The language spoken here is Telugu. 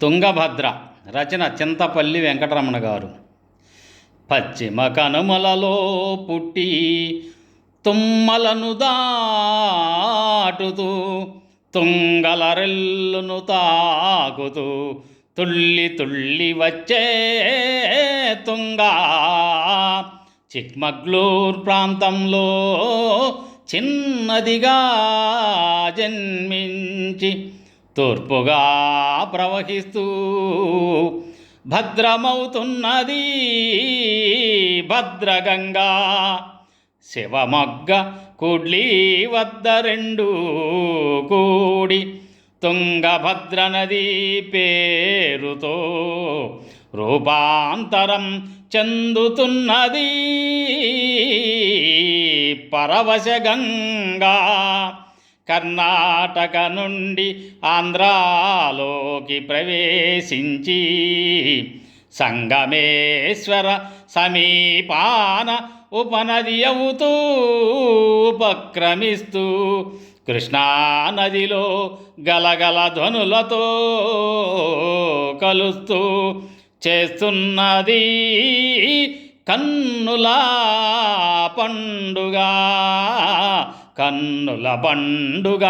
తుంగభద్ర రచన చింతపల్లి వెంకటరమణ గారు. పశ్చిమ కనుమలలో పుట్టి తుమ్మలను దాటుతూ తుంగలరెల్లును తాకుతూ తుళ్ళి తుళ్ళి వచ్చే తుంగా చిక్మగ్లూర్ ప్రాంతంలో చిన్నదిగా జన్మించి తూర్పుగా ప్రవహిస్తూ భద్రమవుతున్నది భద్రగంగా. శివమొగ్గ కుడ్లీ వద్ద రెండు కూడి తుంగభద్ర నది పేరుతో రూపాంతరం చెందుతున్నది పరవశగంగా. కర్ణాటక నుండి ఆంధ్రాలోకి ప్రవేశించి సంగమేశ్వర సమీపాన ఉపనది అవుతూ ఉపక్రమిస్తూ కృష్ణానదిలో గలగల ధ్వనులతో కలుస్తూ చేస్తున్నది కన్నుల పండుగ, కన్నుల పండుగ.